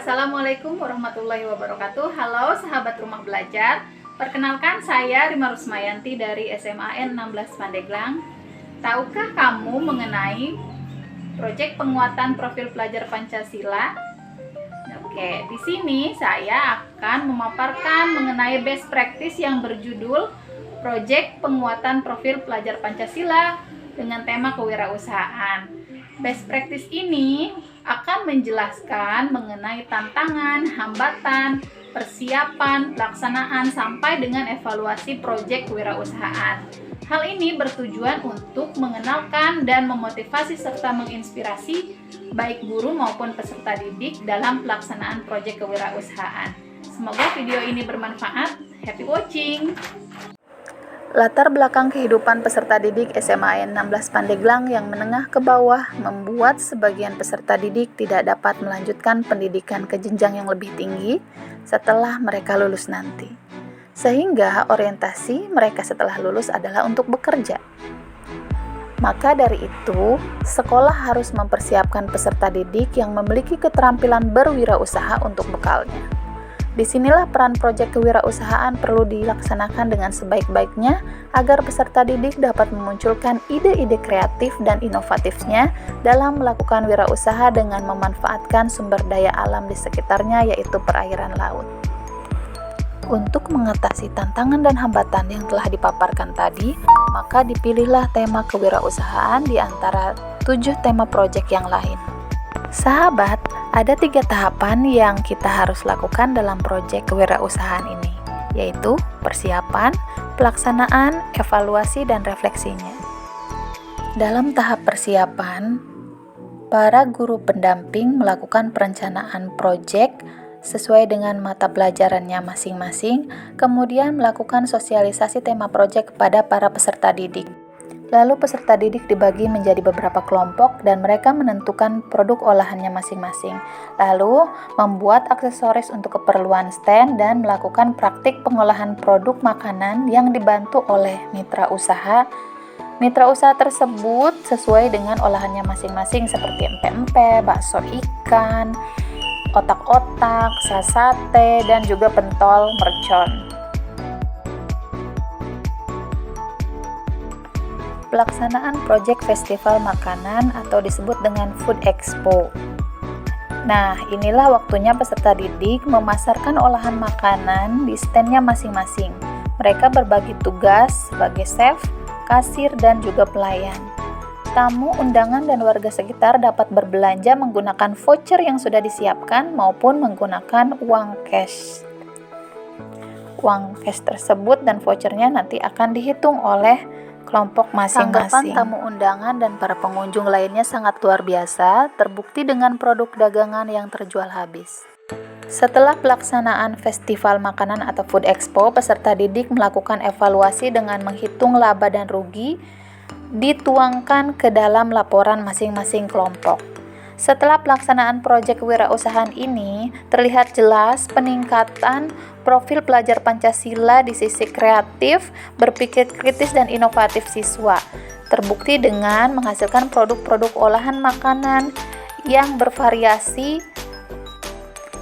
Assalamualaikum warahmatullahi wabarakatuh. Halo sahabat rumah belajar. Perkenalkan, saya Rima Rusmayanti dari SMA N16 Pandeglang. Tahukah kamu mengenai proyek penguatan profil pelajar Pancasila? Oke, di sini saya akan memaparkan mengenai best practice yang berjudul proyek penguatan profil pelajar Pancasila dengan tema kewirausahaan. Best practice ini akan menjelaskan mengenai tantangan, hambatan, persiapan, pelaksanaan, sampai dengan evaluasi proyek kewirausahaan. Hal ini bertujuan untuk mengenalkan dan memotivasi serta menginspirasi baik guru maupun peserta didik dalam pelaksanaan proyek kewirausahaan. Semoga video ini bermanfaat. Happy watching! Latar belakang kehidupan peserta didik SMA N16 Pandeglang yang menengah ke bawah membuat sebagian peserta didik tidak dapat melanjutkan pendidikan ke jenjang yang lebih tinggi setelah mereka lulus nanti. Sehingga orientasi mereka setelah lulus adalah untuk bekerja. Maka dari itu, sekolah harus mempersiapkan peserta didik yang memiliki keterampilan berwirausaha untuk bekalnya. Disinilah peran proyek kewirausahaan perlu dilaksanakan dengan sebaik-baiknya agar peserta didik dapat memunculkan ide-ide kreatif dan inovatifnya dalam melakukan wirausaha dengan memanfaatkan sumber daya alam di sekitarnya, yaitu perairan laut. Untuk mengatasi tantangan dan hambatan yang telah dipaparkan tadi, maka dipilihlah tema kewirausahaan di antara 7 tema proyek yang lain. Sahabat, ada 3 tahapan yang kita harus lakukan dalam proyek kewirausahaan ini, yaitu persiapan, pelaksanaan, evaluasi, dan refleksinya. Dalam tahap persiapan, para guru pendamping melakukan perencanaan proyek sesuai dengan mata pelajarannya masing-masing, kemudian melakukan sosialisasi tema proyek kepada para peserta didik. Lalu peserta didik dibagi menjadi beberapa kelompok dan mereka menentukan produk olahannya masing-masing. Lalu membuat aksesoris untuk keperluan stand dan melakukan praktik pengolahan produk makanan yang dibantu oleh mitra usaha. Mitra usaha tersebut sesuai dengan olahannya masing-masing seperti empek-empek, bakso ikan, otak-otak, sate, dan juga pentol mercon. Pelaksanaan proyek festival makanan atau disebut dengan Food Expo. Nah, inilah waktunya peserta didik memasarkan olahan makanan di standnya masing-masing. Mereka berbagi tugas sebagai chef, kasir, dan juga pelayan. Tamu, undangan, dan warga sekitar dapat berbelanja menggunakan voucher yang sudah disiapkan maupun menggunakan uang cash. Uang cash tersebut dan vouchernya nanti akan dihitung oleh kelompok masing-masing. Tanggapan tamu undangan dan para pengunjung lainnya sangat luar biasa, terbukti dengan produk dagangan yang terjual habis. Setelah pelaksanaan festival makanan atau Food Expo, peserta didik melakukan evaluasi dengan menghitung laba dan rugi, dituangkan ke dalam laporan masing-masing kelompok. Setelah pelaksanaan proyek kewirausahaan ini, terlihat jelas peningkatan profil pelajar Pancasila di sisi kreatif, berpikir kritis, dan inovatif siswa. Terbukti dengan menghasilkan produk-produk olahan makanan yang bervariasi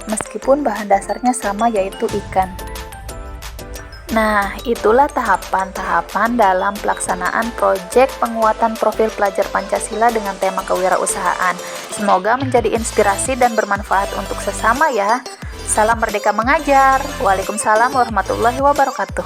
meskipun bahan dasarnya sama, yaitu ikan. Nah, itulah tahapan-tahapan dalam pelaksanaan proyek penguatan profil pelajar Pancasila dengan tema kewirausahaan. Semoga menjadi inspirasi dan bermanfaat untuk sesama ya. Salam Merdeka Mengajar. Waalaikumsalam warahmatullahi wabarakatuh.